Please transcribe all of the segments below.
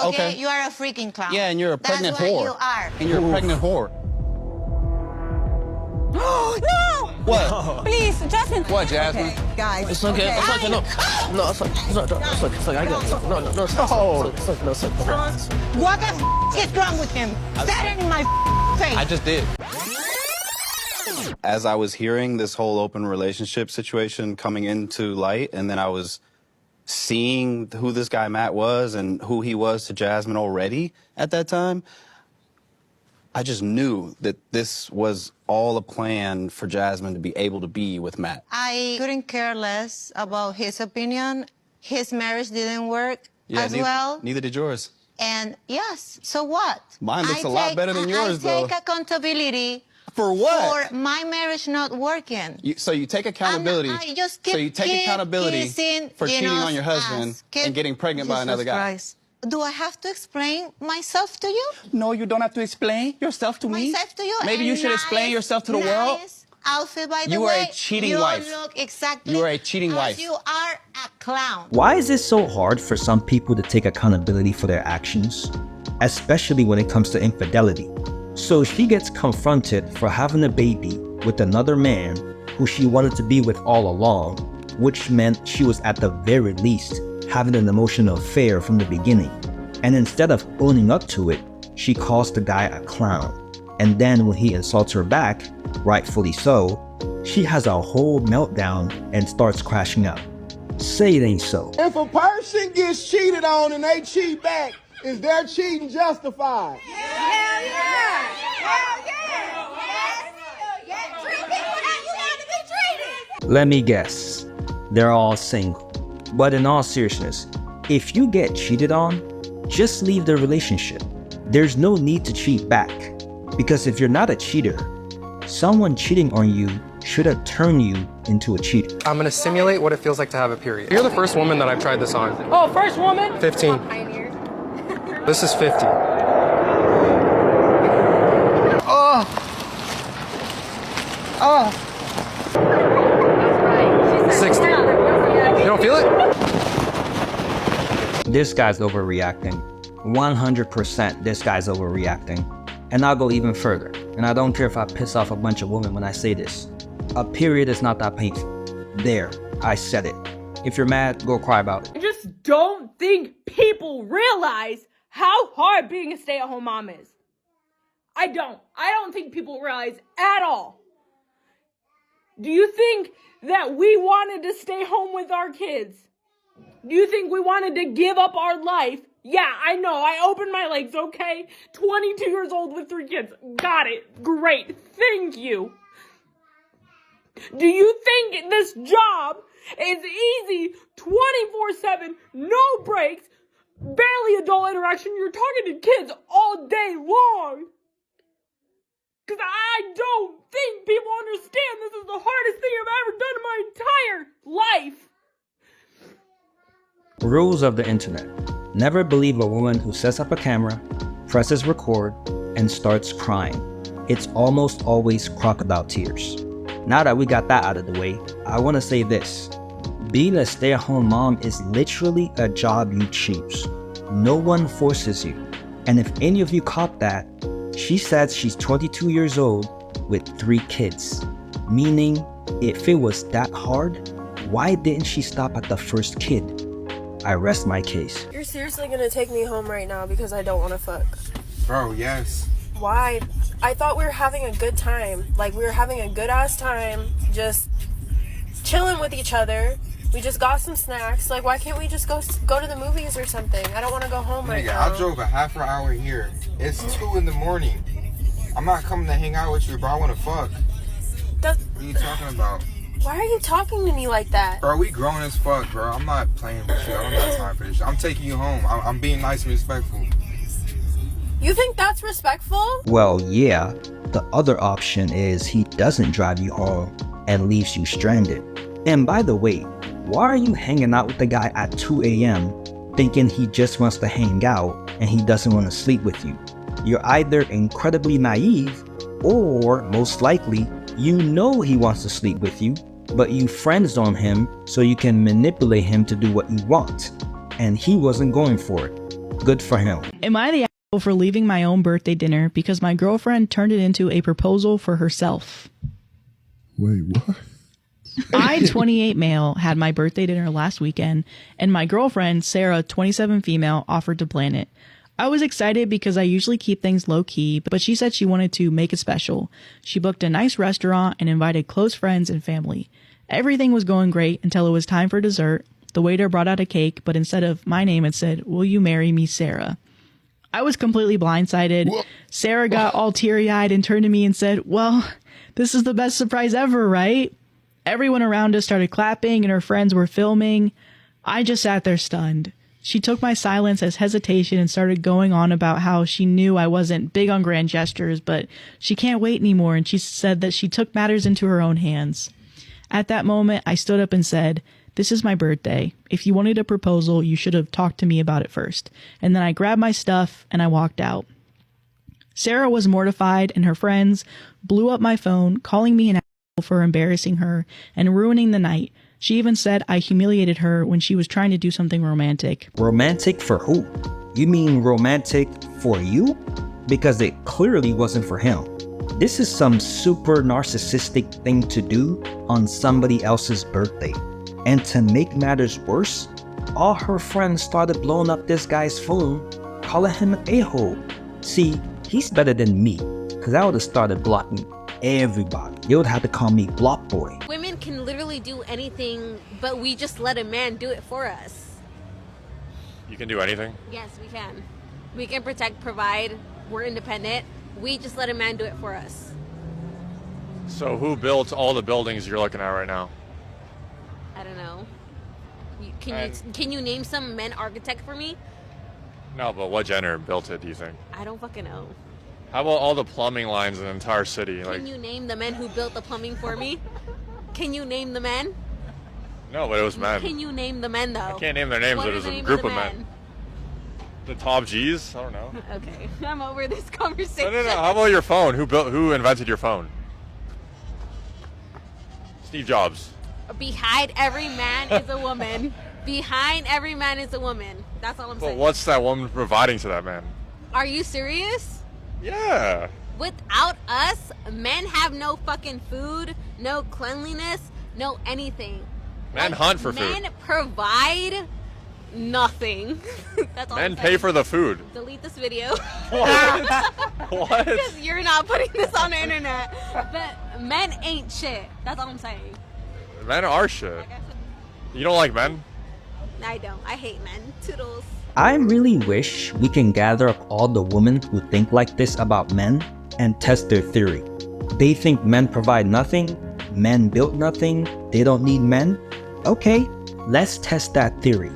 Okay? You are a freaking clown. Yeah, and you're a pregnant That's whore. what you are. And you're a pregnant whore. No! What? No. Please, Jasmine. What, Jasmine? Okay, guys. It's okay. Okay. It's okay. No, no, it's okay. It's okay. It's okay. It's okay. I got it. No, no, no. It's okay. It's okay. No, it's okay. What the is wrong with him? Say it in my face. I just did. As I was hearing this whole open relationship situation coming into light, and then I was seeing who this guy Matt was and who he was to Jasmine already at that time, I just knew that this was all a plan for Jasmine to be able to be with Matt. I couldn't care less about his opinion. His marriage didn't work well. Neither did yours. And yes, so what? Mine looks a lot better than yours, though. I take accountability. For what? For my marriage not working. So you take accountability. So you take accountability for cheating on your husband and getting pregnant by another guy. Christ. Do I have to explain myself to you? No, you don't have to explain yourself to me. Myself to you. Maybe you should explain yourself to the world. Outfit, by the You are way. a cheating wife. You look exactly. You are a cheating wife. You are a clown. Why is it so hard for some people to take accountability for their actions, especially when it comes to infidelity? So she gets confronted for having a baby with another man who she wanted to be with all along, which meant she was at the very least having an emotional affair from the beginning. And instead of owning up to it, she calls the guy a clown. And then when he insults her back, rightfully so, she has a whole meltdown and starts crashing out. Say it ain't so. If a person gets cheated on and they cheat back, is their cheating justified? Hell yeah! Hell yeah! Yes! Treat people how you want to be treated! Let me guess, they're all single. But in all seriousness, if you get cheated on, just leave the relationship. There's no need to cheat back. Because if you're not a cheater, someone cheating on you shouldn't turn you into a cheater. I'm gonna simulate what it feels like to have a period. You're the first woman that I've tried this on. Oh, first woman? 15. This is 50. Oh. 60. You don't feel it? This guy's overreacting. 100% this guy's overreacting. And I'll go even further. And I don't care if I piss off a bunch of women when I say this. A period is not that painful. There, I said it. If you're mad, go cry about it. I just don't think people realize how hard being a stay-at-home mom is. I don't think people realize at all. Do you think that we wanted to stay home with our kids? Do you think we wanted to give up our life? Yeah, I know, I opened my legs, okay? 22 years old with 3 kids. Got it. Great. Thank you. Do you think this job is easy 24/7, no breaks, barely adult interaction? You're talking to kids all day long. Because I don't think people understand this is the hardest thing I've ever done in my entire life. Rules of the internet. Never believe a woman who sets up a camera, presses record, and starts crying. It's almost always crocodile tears. Now that we got that out of the way, I want to say this. Being a stay-at-home mom is literally a job you choose. No one forces you. And if any of you caught that, she says she's 22 years old with 3 kids. Meaning, if it was that hard, why didn't she stop at the first kid? I rest my case. You're seriously gonna take me home right now because I don't want to fuck? Bro, yes. Why? I thought we were having a good time. Like, we were having a good ass time, just chilling with each other. We just got some snacks. Like, why can't we just go to the movies or something? I don't want to go home right now. I drove a half an hour here. It's 2 in the morning. I'm not coming to hang out with you, bro. I want to fuck. What are you talking about? Why are you talking to me like that? Bro, we grown as fuck, bro. I'm not playing with you. I don't got time for this shit. I'm taking you home. I'm being nice and respectful. You think that's respectful? Well, yeah. The other option is he doesn't drive you home and leaves you stranded. And by the way, why are you hanging out with the guy at 2 a.m. thinking he just wants to hang out and he doesn't want to sleep with you? You're either incredibly naive or most likely you know he wants to sleep with you, but you friend zone him so you can manipulate him to do what you want. And he wasn't going for it. Good for him. Am I the asshole for leaving my own birthday dinner because my girlfriend turned it into a proposal for herself? Wait, what? I, 28 male, had my birthday dinner last weekend, and my girlfriend, Sarah, 27 female, offered to plan it. I was excited because I usually keep things low-key, but she said she wanted to make it special. She booked a nice restaurant and invited close friends and family. Everything was going great until it was time for dessert. The waiter brought out a cake, but instead of my name, it said, "Will you marry me, Sarah?" I was completely blindsided. Sarah got all teary-eyed and turned to me and said, "Well, this is the best surprise ever, right?" Everyone around us started clapping and her friends were filming. I just sat there stunned. She took my silence as hesitation and started going on about how she knew I wasn't big on grand gestures, but she can't wait anymore, and she said that she took matters into her own hands. At that moment, I stood up and said, "This is my birthday. If you wanted a proposal, you should have talked to me about it first." And then I grabbed my stuff and I walked out. Sarah was mortified, and her friends blew up my phone, calling me an for embarrassing her and ruining the night. She even said I humiliated her when she was trying to do something romantic. Romantic for who? You mean romantic for you? Because it clearly wasn't for him. This is some super narcissistic thing to do on somebody else's birthday. And to make matters worse, all her friends started blowing up this guy's phone, calling him an a-hole. See, he's better than me, because I would have started blocking everybody. You would have to call me Block Boy. Women can literally do anything, but we just let a man do it for us. You can do anything? Yes, we can. We can protect, provide. We're independent. We just let a man do it for us. So who built all the buildings you're looking at right now? I don't know. Can you name some men architect for me? No, but what gender built it, do you think? I don't fucking know. How about all the plumbing lines in the entire city? Can you name the men who built the plumbing for me? Can you name the men? No, but it was men. Can you name the men, though? I can't name their names, but it was a group of men. The top G's? I don't know. Okay, I'm over this conversation. No. How about your phone? Who invented your phone? Steve Jobs. Behind every man is a woman. Behind every man is a woman. That's all I'm saying. But what's that woman providing to that man? Are you serious? Yeah. Without us, men have no fucking food, no cleanliness, no anything. Men hunt for food. Men provide nothing. That's all. Men pay for the food. Delete this video. What? Because you're not putting this on the internet. But men ain't shit. That's all I'm saying. Men are shit. You don't like men? I don't. I hate men. Toodles. I really wish we can gather up all the women who think like this about men and test their theory. They think men provide nothing, men built nothing, they don't need men. Okay, let's test that theory.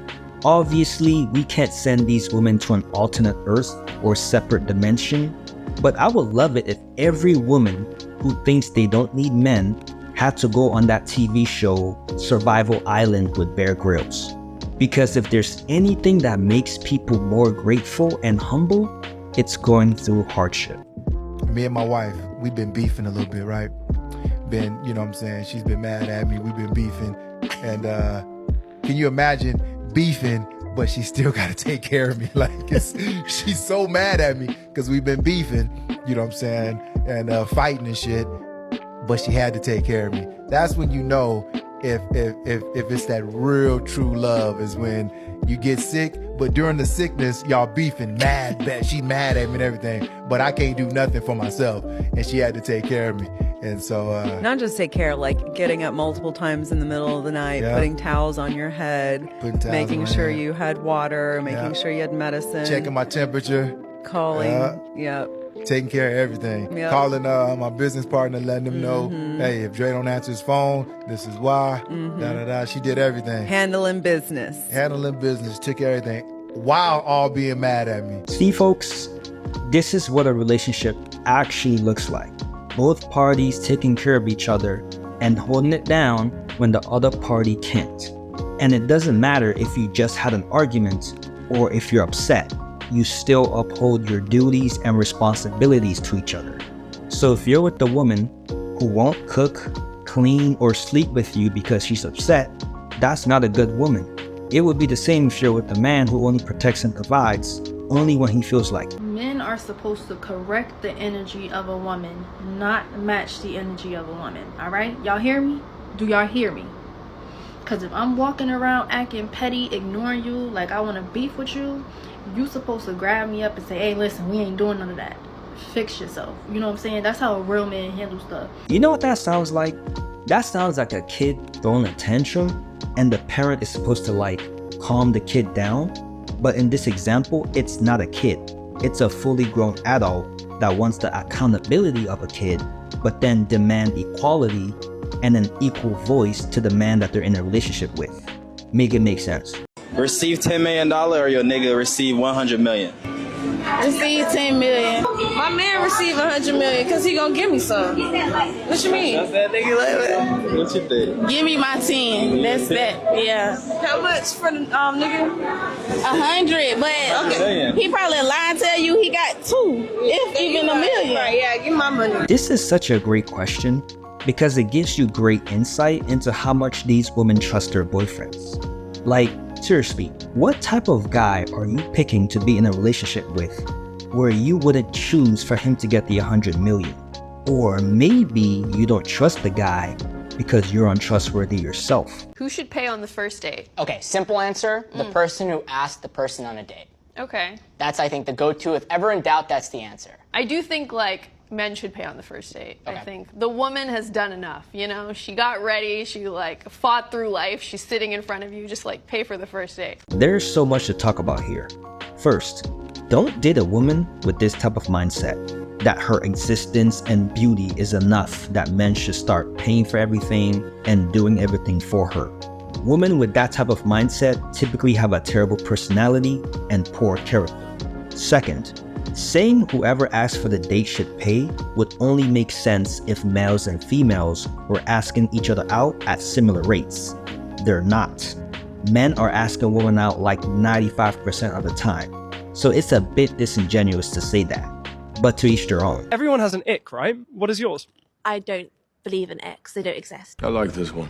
Obviously, we can't send these women to an alternate Earth or separate dimension, but I would love it if every woman who thinks they don't need men had to go on that TV show Survival Island with Bear Grylls. Because if there's anything that makes people more grateful and humble, it's going through hardship. Me and my wife, we've been beefing a little bit, right? Been, you know what I'm saying? She's been mad at me. We've been beefing. And can you imagine beefing, but she still got to take care of me? Like, she's so mad at me because we've been beefing, you know what I'm saying? And fighting and shit, but she had to take care of me. That's when you know if it's that real true love, is when you get sick, but during the sickness, y'all beefing mad. She mad at me and everything, but I can't do nothing for myself, and she had to take care of me. And so not just take care, like getting up multiple times in the middle of the night, putting towels on your head, making sure you had water, making sure you had medicine, checking my temperature, calling, taking care of everything. Calling my business partner, letting them know, hey, if Dre don't answer his phone, this is why. She did everything. Handling business, took care of everything while all being mad at me. See, folks, this is what a relationship actually looks like. Both parties taking care of each other and holding it down when the other party can't. And it doesn't matter if you just had an argument or if you're upset. You still uphold your duties and responsibilities to each other. So if you're with the woman who won't cook, clean, or sleep with you because she's upset, that's not a good woman. It would be the same if you're with the man who only protects and provides, only when he feels like it. Men are supposed to correct the energy of a woman, not match the energy of a woman. All right? Y'all hear me? Do y'all hear me? Because if I'm walking around acting petty, ignoring you, like I want to beef with you, you supposed to grab me up and say, hey, listen, we ain't doing none of that. Fix yourself. You know what I'm saying? That's how a real man handles stuff. You know what that sounds like? That sounds like a kid throwing a tantrum and the parent is supposed to like calm the kid down. But in this example, it's not a kid. It's a fully grown adult that wants the accountability of a kid, but then demand equality and an equal voice to the man that they're in a relationship with. Make it make sense. Receive $10 million or your nigga receive 100 million? Receive 10 million. My man receive 100 million because he gonna give me some. What you mean? That's that nigga like that. What you think? Give me my 10. That's that. Yeah. How much for the nigga? 100, but okay. He probably lied and tell you he got 2, if even a million. Right, yeah, give me my money. This is such a great question because it gives you great insight into how much these women trust their boyfriends. Like, seriously, what type of guy are you picking to be in a relationship with where you wouldn't choose for him to get the 100 million? Or maybe you don't trust the guy because you're untrustworthy yourself. Who should pay on the first date? Okay, simple answer, the person who asked the person on a date. Okay. That's, I think, the go-to. If ever in doubt, that's the answer. I do think, like, men should pay on the first date. Okay. I think the woman has done enough, you know? She got ready, she, like, fought through life, she's sitting in front of you, just, like, pay for the first date. There's so much to talk about here. First, don't date a woman with this type of mindset, that her existence and beauty is enough that men should start paying for everything and doing everything for her. Women with that type of mindset typically have a terrible personality and poor character. Second, saying whoever asks for the date should pay would only make sense if males and females were asking each other out at similar rates. They're not. Men are asking women out like 95% of the time, so it's a bit disingenuous to say that. But to each their own. Everyone has an ick, right? What is yours? I don't believe in X. They don't exist. I like this one.